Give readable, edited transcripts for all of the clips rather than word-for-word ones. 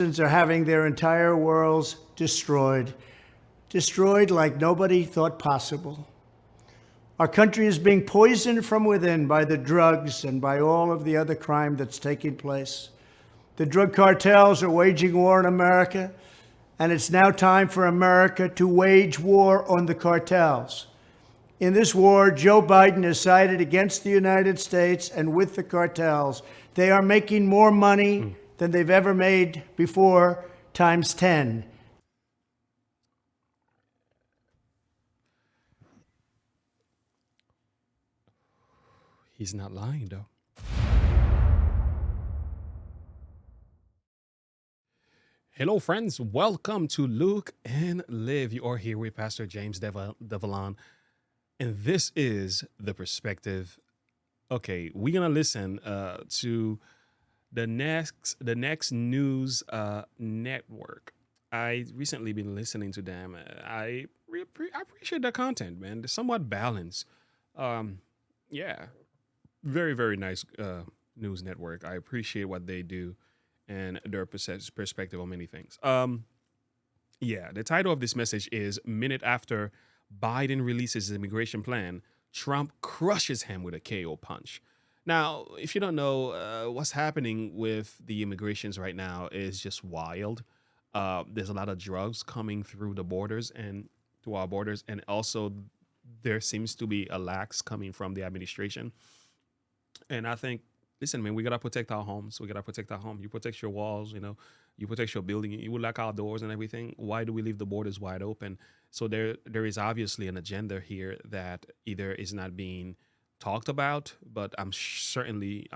Are having their entire worlds destroyed like nobody thought possible. Our country is being poisoned from within by the drugs and by all of the other crime that's taking place. The drug cartels are waging war in America, and it's now time for America to wage war on the cartels. In this war, Joe Biden has sided against the United States and with the cartels. They are making more money than they've ever made before, times 10. He's not lying, though. Hello, friends. Welcome to Luke and Live. You are here with Pastor James DeVallon, and this is The Perspective. Okay, we're going to listen to the next news network. I recently been listening to them. I appreciate the content, man. They're somewhat balanced. Yeah, very, very nice news network. I appreciate what they do and their perspective on many things. Yeah, the title of this message is Minute After Biden Releases His Immigration Plan, Trump Crushes Him with a KO Punch. Now, if you don't know, what's happening with the immigrations right now is just wild. There's a lot of drugs coming through the borders and to our borders, and also there seems to be a lax coming from the administration. And I think, listen, man, we gotta protect our homes. We gotta protect our home. You protect your walls, you protect your building. You would lock our doors and everything. Why do we leave the borders wide open? So there is obviously an agenda here that either is not being talked about, but I'm certainly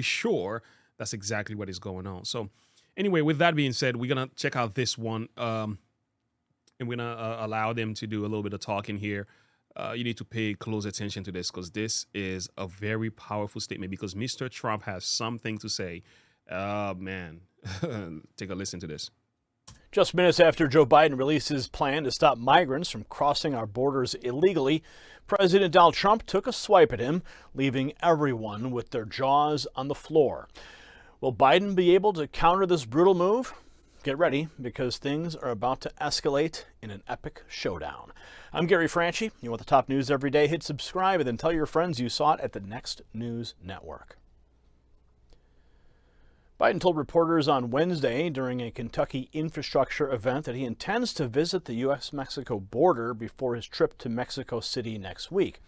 sure that's exactly what is going on. So anyway, with that being said, we're gonna check out this one, and we're gonna allow them to do a little bit of talking here. You need to pay close attention to this because this is a very powerful statement because Mr. Trump has something to say. Man, take a listen to this. Just minutes after Joe Biden released his plan to stop migrants from crossing our borders illegally, President Donald Trump took a swipe at him, leaving everyone with their jaws on the floor. Will Biden be able to counter this brutal move? Get ready, because things are about to escalate in an epic showdown. I'm Gary Franchi. You want the top news every day? Hit subscribe and then tell your friends you saw it at the Next News Network. Biden told reporters on Wednesday during a Kentucky infrastructure event that he intends to visit the U.S.-Mexico border before his trip to Mexico City next week.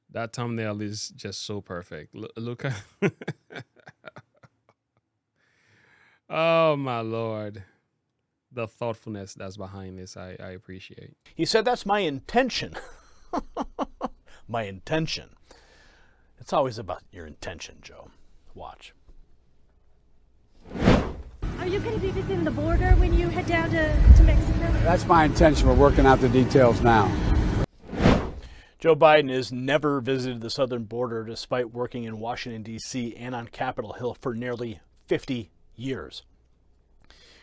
That thumbnail is just so perfect. Look at... Oh, my Lord. The thoughtfulness that's behind this, I appreciate. He said, "That's my intention." My intention. It's always about your intention, Joe. Watch. Are you going to be visiting the border when you head down to Mexico? That's my intention. We're working out the details now. Joe Biden has never visited the southern border despite working in Washington, D.C. and on Capitol Hill for nearly 50 years.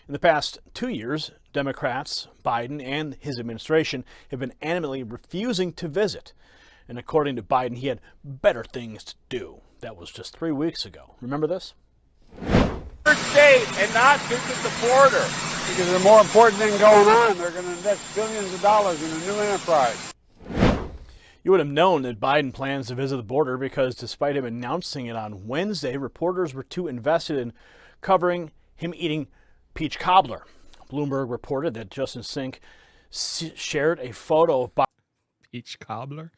In the past 2 years, Democrats, Biden, and his administration have been animately refusing to visit. And according to Biden, he had better things to do. That was just 3 weeks ago. Remember this? State and not visit the border because there's a more important thing going on. They're going to invest billions of dollars in a new enterprise. You would have known that Biden plans to visit the border because despite him announcing it on Wednesday, reporters were too invested in covering him eating peach cobbler. Bloomberg reported that Justin Sink shared a photo of Biden. Peach cobbler?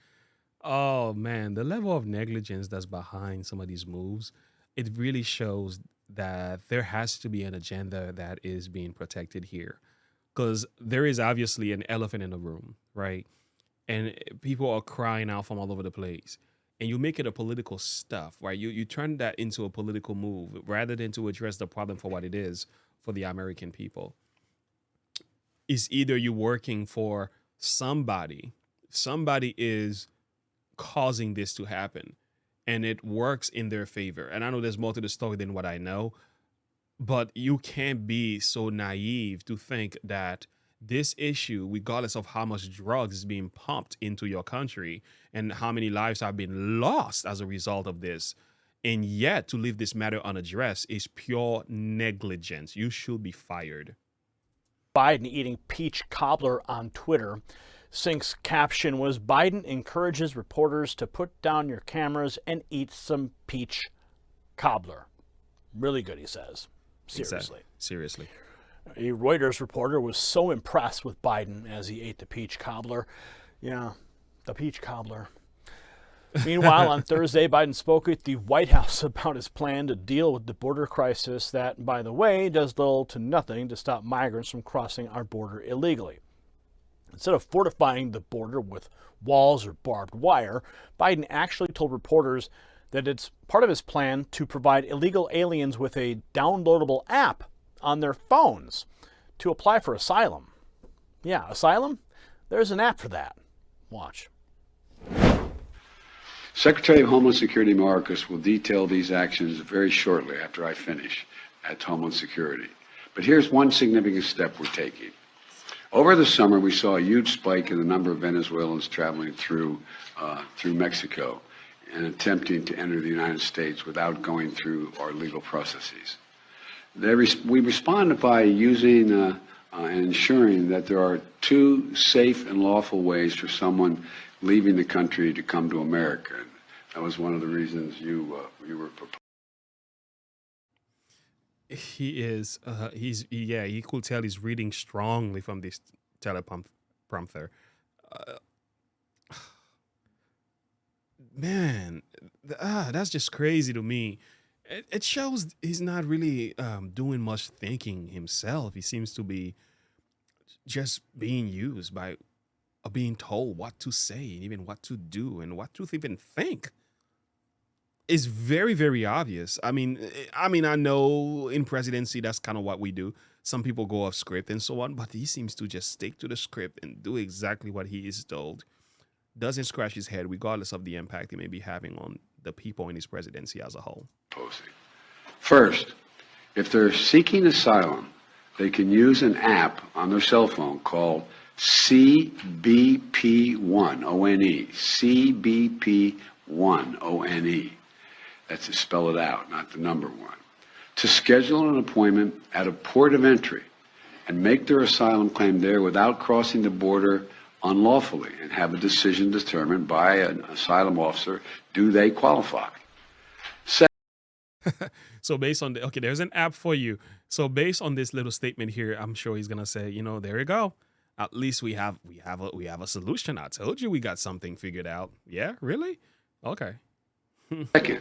Oh, man, the level of negligence that's behind some of these moves, it really shows that there has to be an agenda that is being protected here. Because there is obviously an elephant in the room, right? And people are crying out from all over the place. And you make it a political stuff, right? You turn that into a political move rather than to address the problem for what it is for the American people. Is either you working for somebody is causing this to happen, and it works in their favor. And I know there's more to the story than what I know, but you can't be so naive to think that this issue, regardless of how much drugs is being pumped into your country and how many lives have been lost as a result of this, And yet to leave this matter unaddressed is pure negligence. You should be fired. Biden eating peach cobbler on Twitter. Sync's caption was, Biden encourages reporters to put down your cameras and eat some peach cobbler. Really good, he says. Seriously. Seriously. A Reuters reporter was so impressed with Biden as he ate the peach cobbler. Yeah, the peach cobbler. Meanwhile, on Thursday, Biden spoke at the White House about his plan to deal with the border crisis that, by the way, does little to nothing to stop migrants from crossing our border illegally. Instead of fortifying the border with walls or barbed wire, Biden actually told reporters that it's part of his plan to provide illegal aliens with a downloadable app on their phones to apply for asylum. Yeah, asylum? There's an app for that. Watch. Secretary of Homeland Security Mayorkas will detail these actions very shortly after I finish at Homeland Security. But here's one significant step we're taking. Over the summer, we saw a huge spike in the number of Venezuelans traveling through Mexico and attempting to enter the United States without going through our legal processes. We responded by using and ensuring that there are two safe and lawful ways for someone leaving the country to come to America. And that was one of the reasons you were proposed. You could tell he's reading strongly from this teleprompter. Man, that's just crazy to me. It shows he's not really doing much thinking himself. He seems to be just being used by being told what to say and even what to do and what to even think. It's very, very obvious. I mean, I know in presidency, that's kind of what we do. Some people go off script and so on, but he seems to just stick to the script and do exactly what he is told. Doesn't scratch his head, regardless of the impact he may be having on the people in his presidency as a whole. First, if they're seeking asylum, they can use an app on their cell phone called CBP1, O-N-E, CBP1, O-N-E. That's to spell it out, not the number one. To schedule an appointment at a port of entry and make their asylum claim there without crossing the border unlawfully and have a decision determined by an asylum officer, do they qualify? So based on there's an app for you. So based on this little statement here, I'm sure he's gonna say, there you go. At least we have a solution. I told you we got something figured out. Yeah, really? Okay. Second,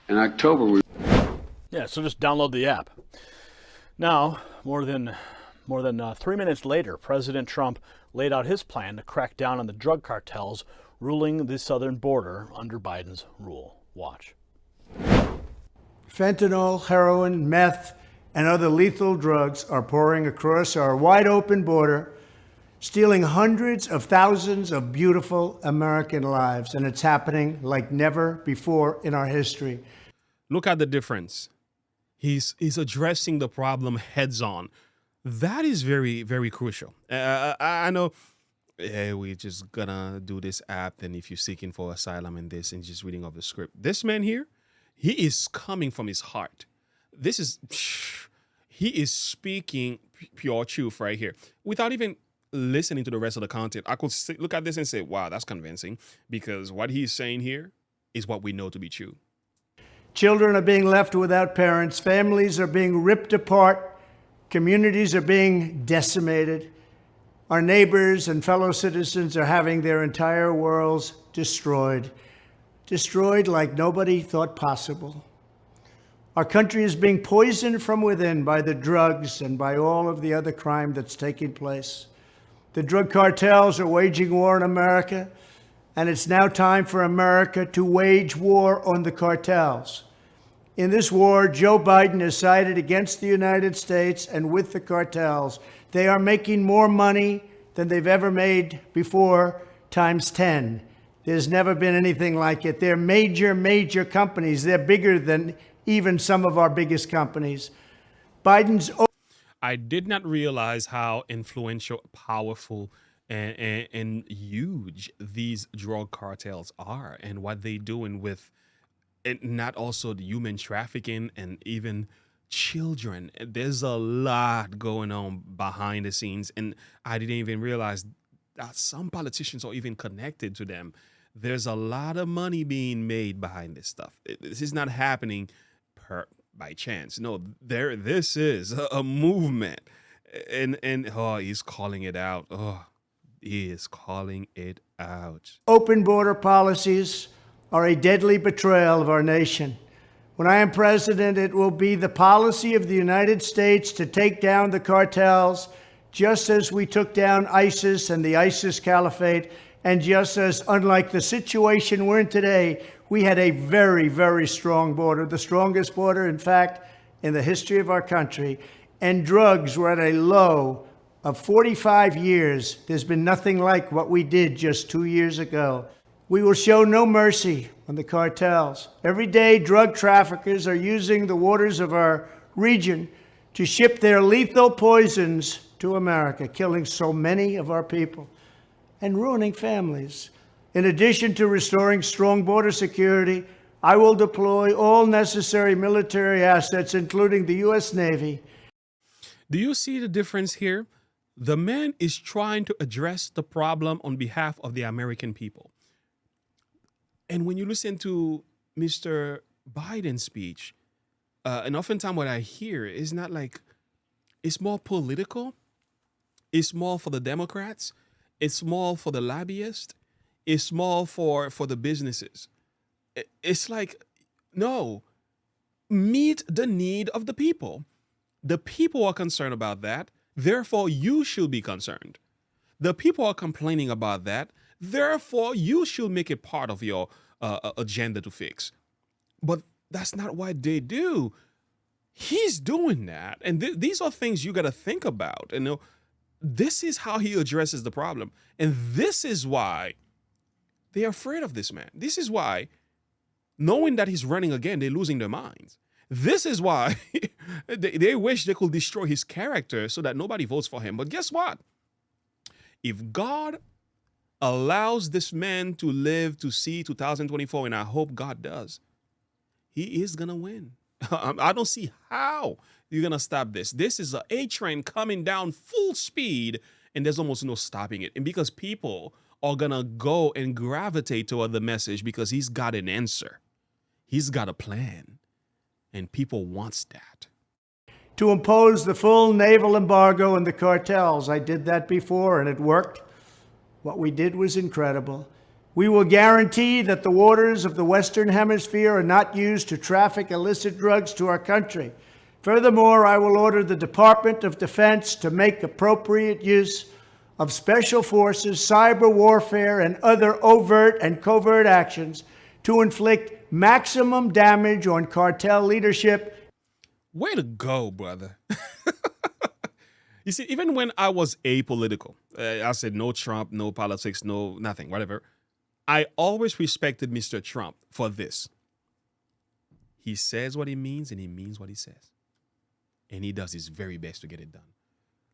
in October Yeah, so just download the app. Now, more than 3 minutes later, President Trump laid out his plan to crack down on the drug cartels ruling the southern border under Biden's rule. Watch. Fentanyl, heroin, meth, and other lethal drugs are pouring across our wide-open border, stealing hundreds of thousands of beautiful American lives, and it's happening like never before in our history. Look at the difference. He's addressing the problem heads on. That is very, very crucial. I know, we're just gonna do this app, and if you're seeking for asylum and this, and just reading off the script. This man here, he is coming from his heart. He is speaking pure truth right here. Without even listening to the rest of the content, I could look at this and say, wow, that's convincing, because what he's saying here is what we know to be true. Children are being left without parents. Families are being ripped apart. Communities are being decimated. Our neighbors and fellow citizens are having their entire worlds destroyed like nobody thought possible. Our country is being poisoned from within by the drugs and by all of the other crime that's taking place. The drug cartels are waging war in America, and it's now time for America to wage war on the cartels. In this war, Joe Biden has sided against the United States and with the cartels. They are making more money than they've ever made before, times 10. There's never been anything like it. They're major, major companies. They're bigger than even some of our biggest companies. I did not realize how influential, powerful, and huge these drug cartels are, and what they're doing with and not also the human trafficking and even children. There's a lot going on behind the scenes, and I didn't even realize that some politicians are even connected to them. There's a lot of money being made behind this stuff. This is not happening by chance. No, this is a movement, and oh, he's calling it out. Oh, he is calling it out. Open border policies are a deadly betrayal of our nation. When I am president, it will be the policy of the United States to take down the cartels, just as we took down ISIS and the ISIS Caliphate, and just as, unlike the situation we're in today, we had a very, very strong border, the strongest border, in fact, in the history of our country, and drugs were at a low of 45 years. There's been nothing like what we did just 2 years ago. We will show no mercy on the cartels. Every day, drug traffickers are using the waters of our region to ship their lethal poisons to America, killing so many of our people and ruining families. In addition to restoring strong border security, I will deploy all necessary military assets, including the U.S. Navy. Do you see the difference here? The man is trying to address the problem on behalf of the American people. And when you listen to Mr. Biden's speech, and oftentimes what I hear is not like, it's more political. It's more for the Democrats. It's more for the lobbyists. It's more for the businesses. It's like, no, meet the need of the people. The people are concerned about that. Therefore, you should be concerned. The people are complaining about that. Therefore, you should make it part of your agenda to fix. But that's not what they do. He's doing that. And these are things you got to think about. And this is how he addresses the problem. And this is why they're afraid of this man. This is why, knowing that he's running again, they're losing their minds. This is why they wish they could destroy his character so that nobody votes for him. But guess what? If God allows this man to live to see 2024, and I hope God does, he is going to win. I don't see how you're going to stop this. This is an A train coming down full speed, and there's almost no stopping it. And because people are going to go and gravitate toward the message because he's got an answer. He's got a plan. And people wants that. To impose the full naval embargo on the cartels. I did that before, and it worked. What we did was incredible. We will guarantee that the waters of the Western Hemisphere are not used to traffic illicit drugs to our country. Furthermore, I will order the Department of Defense to make appropriate use of special forces, cyber warfare, and other overt and covert actions to inflict maximum damage on cartel leadership. Way to go, brother. You see, even when I was apolitical, I said no Trump, no politics, no nothing, whatever. I always respected Mr. Trump for this. He says what he means and he means what he says. And he does his very best to get it done.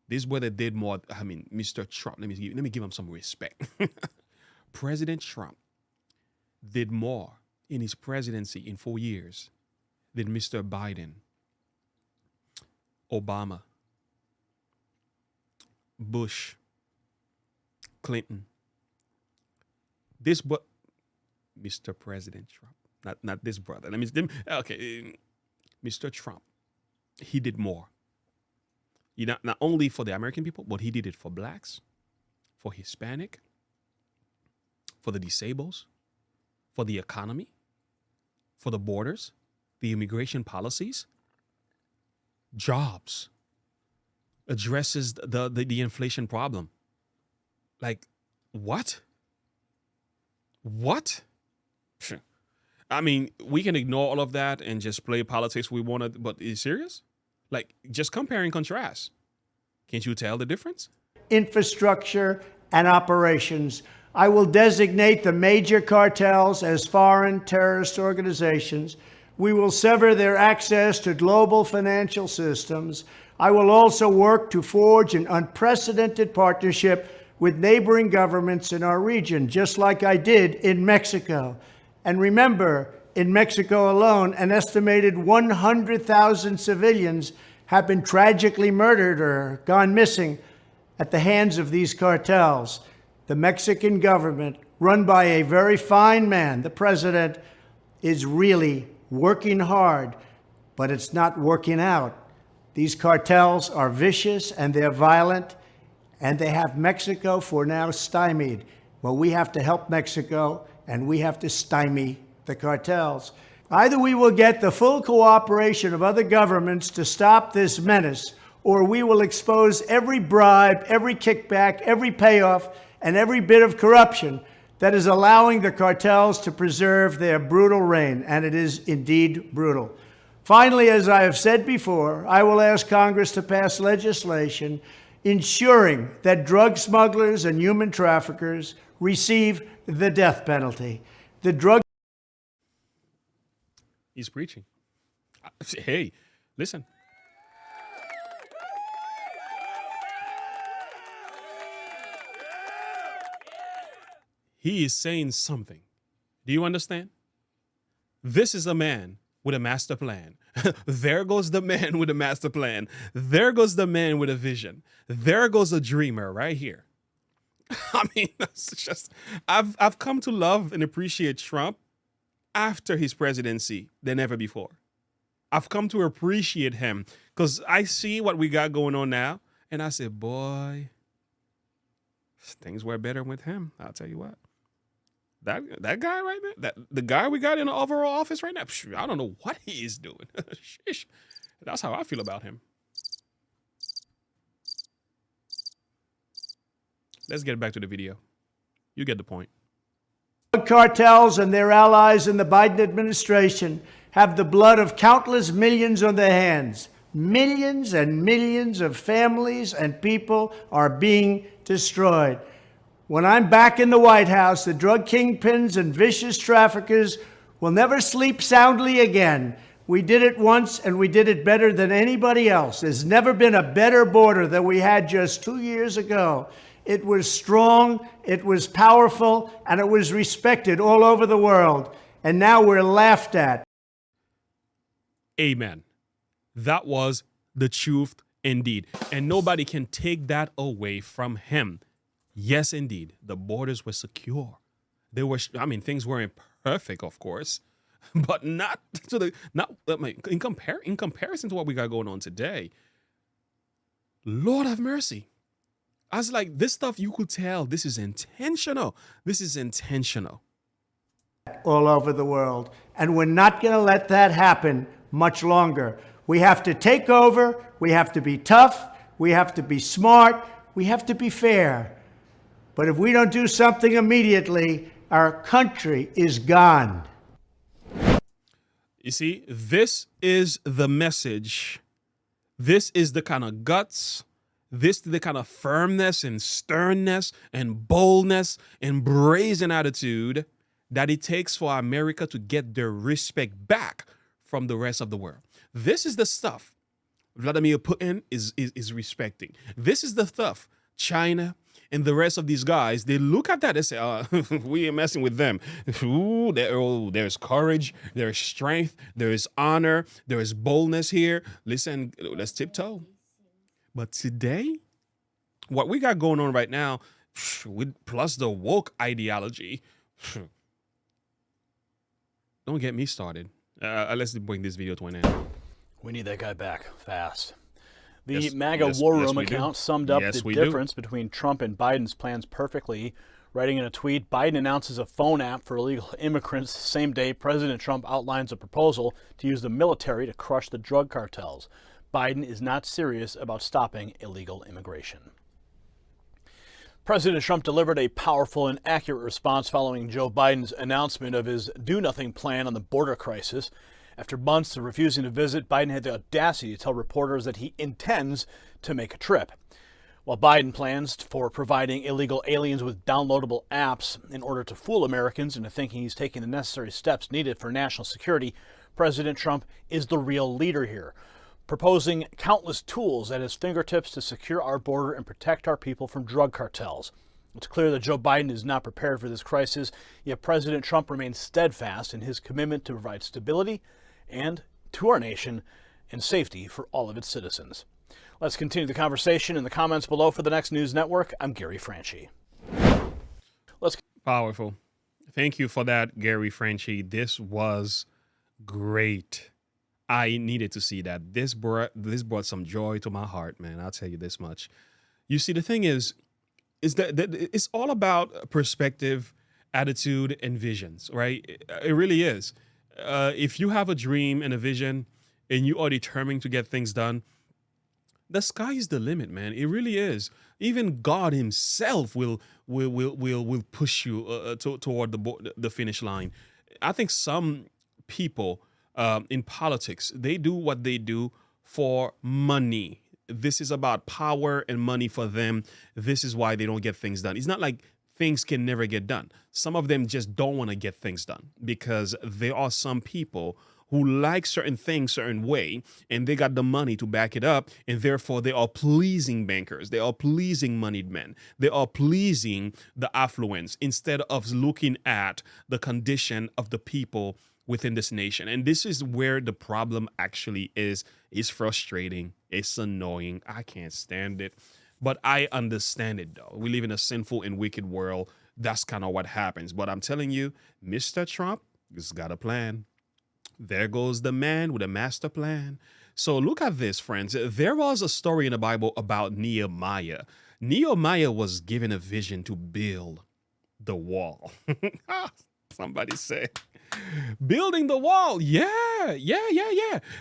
This brother did more. I mean, Mr. Trump, let me give him some respect. President Trump did more in his presidency in 4 years than Mr. Biden, Obama, Bush, Clinton. This Mr. President Trump, not this brother. Mr. Trump, he did more. Not only for the American people, but he did it for blacks, for Hispanic, for the disabled, for the economy, for the borders, the immigration policies, jobs, addresses the inflation problem. Like, what? What? I mean, we can ignore all of that and just play politics we want to, but are you serious? Like, just compare and contrast. Can't you tell the difference? Infrastructure and operations. I will designate the major cartels as foreign terrorist organizations. We will sever their access to global financial systems. I will also work to forge an unprecedented partnership with neighboring governments in our region, just like I did in Mexico. And remember, in Mexico alone, an estimated 100,000 civilians have been tragically murdered or gone missing at the hands of these cartels. The Mexican government, run by a very fine man, the president, is really working hard, but it's not working out. These cartels are vicious and they're violent, and they have Mexico for now stymied. Well, we have to help Mexico, and we have to stymie the cartels. Either we will get the full cooperation of other governments to stop this menace, or we will expose every bribe, every kickback, every payoff, and every bit of corruption that is allowing the cartels to preserve their brutal reign, and it is indeed brutal. Finally, as I have said before, I will ask Congress to pass legislation ensuring that drug smugglers and human traffickers receive the death penalty. The drug He's preaching. Hey, listen. He is saying something. Do you understand? This is a man with a master plan. There goes the man with a master plan. There goes the man with a vision. There goes a dreamer right here. I mean, that's just, I've come to love and appreciate Trump after his presidency than ever before. I've come to appreciate him because I see what we got going on now. And I said, boy, things were better with him. I'll tell you what. That guy right there, the guy we got in the overall office right now, I don't know what he is doing. Sheesh. That's how I feel about him. Let's get back to the video. You get the point. Drug cartels and their allies in the Biden administration have the blood of countless millions on their hands. Millions and millions of families and people are being destroyed. When I'm back in the White House, the drug kingpins and vicious traffickers will never sleep soundly again. We did it once, and we did it better than anybody else. There's never been a better border than we had just 2 years ago. It was strong, it was powerful, and it was respected all over the world. And now we're laughed at. Amen. That was the truth indeed. And nobody can take that away from him. Yes, indeed. The borders were secure. They were, things weren't perfect, of course, but not to the, in comparison to what we got going on today. Lord have mercy. I was like, this stuff, you could tell this is intentional. This is intentional. All over the world. And we're not going to let that happen much longer. We have to take over. We have to be tough. We have to be smart. We have to be fair. But if we don't do something immediately, our country is gone. You see, this is the message. This is the kind of guts. This is the kind of firmness and sternness and boldness and brazen attitude that it takes for America to get their respect back from the rest of the world. This is the stuff Vladimir Putin is respecting. This is the stuff China and the rest of these guys, they look at that and say, we ain't messing with them. Ooh, there's courage, there's strength, there is honor, there is boldness here. Listen, let's tiptoe. But today, what we got going on right now, plus the woke ideology, don't get me started. Let's bring this video to an end. We need that guy back fast. The Yes, MAGA yes, War yes, Room we do. account summed up Yes, the we do. difference between Trump and Biden's plans perfectly. Writing in a tweet, Biden announces a phone app for illegal immigrants. The same day, President Trump outlines a proposal to use the military to crush the drug cartels. Biden is not serious about stopping illegal immigration. President Trump delivered a powerful and accurate response following Joe Biden's announcement of his do-nothing plan on the border crisis. After months of refusing to visit, Biden had the audacity to tell reporters that he intends to make a trip. While Biden plans for providing illegal aliens with downloadable apps in order to fool Americans into thinking he's taking the necessary steps needed for national security, President Trump is the real leader here, proposing countless tools at his fingertips to secure our border and protect our people from drug cartels. It's clear that Joe Biden is not prepared for this crisis, yet President Trump remains steadfast in his commitment to provide stability and to our nation and safety for all of its citizens. Let's continue the conversation in the comments below. For the Next News Network, I'm Gary Franchi. Powerful. Thank you for that, Gary Franchi. This was great. I needed to see that. This brought some joy to my heart, man. I'll tell you this much. You see, the thing is that it's all about perspective, attitude, and visions, right? It really is. If you have a dream and a vision and you are determined to get things done, the sky is the limit, man. It really is. Even God himself will push you toward the finish line. I think some people in politics, they do what they do for money. This is about power and money for them. This is why they don't get things done. It's not like things can never get done. Some of them just don't want to get things done because there are some people who like certain things certain way, and they got the money to back it up, and therefore they are pleasing bankers. They are pleasing moneyed men. They are pleasing the affluents instead of looking at the condition of the people within this nation. And this is where the problem actually is. It's frustrating. It's annoying. I can't stand it. But I understand it, though. We live in a sinful and wicked world. That's kind of what happens. But I'm telling you, Mr. Trump has got a plan. There goes the man with a master plan. So look at this, friends. There was a story in the Bible about Nehemiah. Nehemiah was given a vision to build the wall. Somebody say, building the wall. Yeah.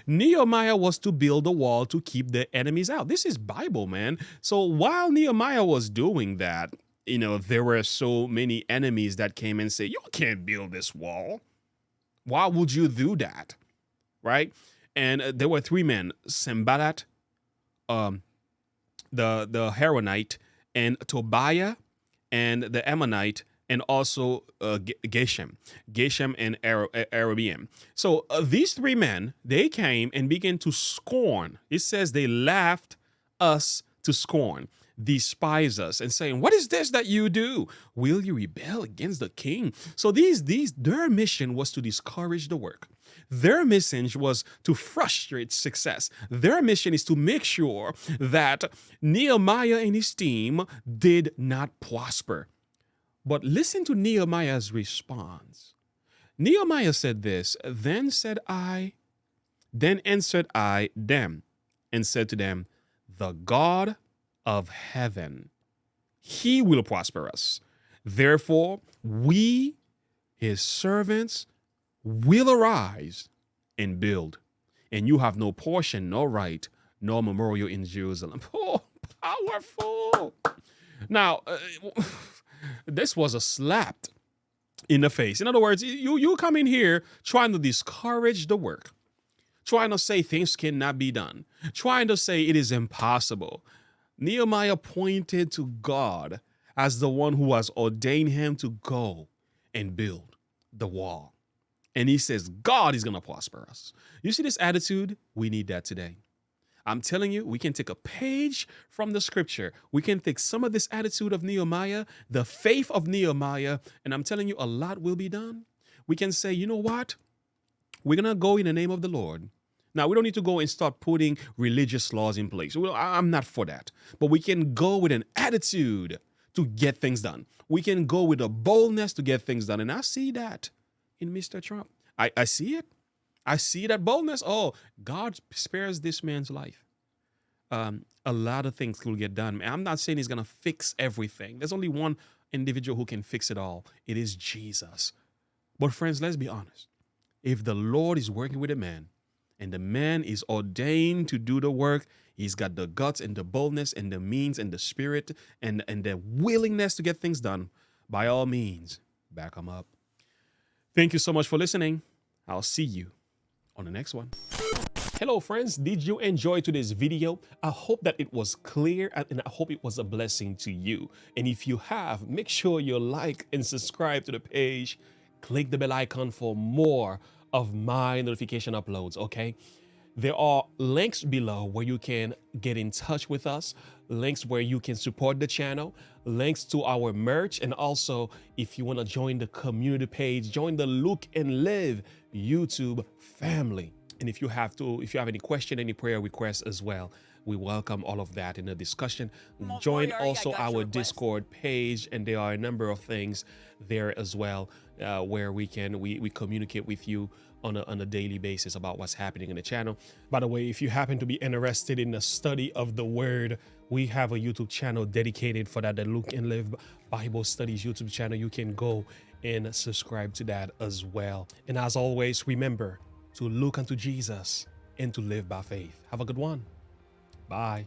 Nehemiah was to build the wall to keep the enemies out. This is Bible, man. So while Nehemiah was doing that, there were so many enemies that came and said, you can't build this wall. Why would you do that? Right? And there were three men, Sanballat, the Haronite, and Tobiah, and the Ammonite, and also Geshem and Arabian. So these three men, they came and began to scorn. It says they laughed us to scorn, despise us, and saying, what is this that you do? Will you rebel against the king? So their mission was to discourage the work. Their mission was to frustrate success. Their mission is to make sure that Nehemiah and his team did not prosper. But listen to Nehemiah's response. Nehemiah said this, then answered I them and said to them, the God of heaven, he will prosper us. Therefore, we, his servants, will arise and build. And you have no portion, no right, nor memorial in Jerusalem. Oh, powerful. Now, this was a slap in the face. In other words, you come in here trying to discourage the work, trying to say things cannot be done, trying to say it is impossible. Nehemiah pointed to God as the one who has ordained him to go and build the wall. And he says, God is going to prosper us. You see this attitude? We need that today. I'm telling you, we can take a page from the scripture. We can take some of this attitude of Nehemiah, the faith of Nehemiah, and I'm telling you, a lot will be done. We can say, you know what? We're going to go in the name of the Lord. Now, we don't need to go and start putting religious laws in place. Well, I'm not for that. But we can go with an attitude to get things done. We can go with a boldness to get things done. And I see that in Mr. Trump. I see it. I see that boldness. Oh, God spares this man's life. A lot of things will get done. I'm not saying he's going to fix everything. There's only one individual who can fix it all. It is Jesus. But friends, let's be honest. If the Lord is working with a man, and the man is ordained to do the work, he's got the guts and the boldness and the means and the spirit and the willingness to get things done, by all means, back him up. Thank you so much for listening. I'll see you on the next one. Hello, friends. Did you enjoy today's video? I hope that it was clear and I hope it was a blessing to you. And if you have, make sure you like and subscribe to the page. Click the bell icon for more of my notification uploads, okay? There are links below where you can get in touch with us. links where you can support the channel, links to our merch, and also if you want to join the community page, join the Look and Live YouTube family. And if you have any question, any prayer requests as well, we welcome all of that in the discussion. Join also our Discord page, and there are a number of things there as well where we communicate with you on a daily basis about what's happening in the channel. By the way, if you happen to be interested in the study of the Word, we have a YouTube channel dedicated for that, the Look and Live Bible Studies YouTube channel. You can go and subscribe to that as well. And as always, remember to look unto Jesus and to live by faith. Have a good one. Bye.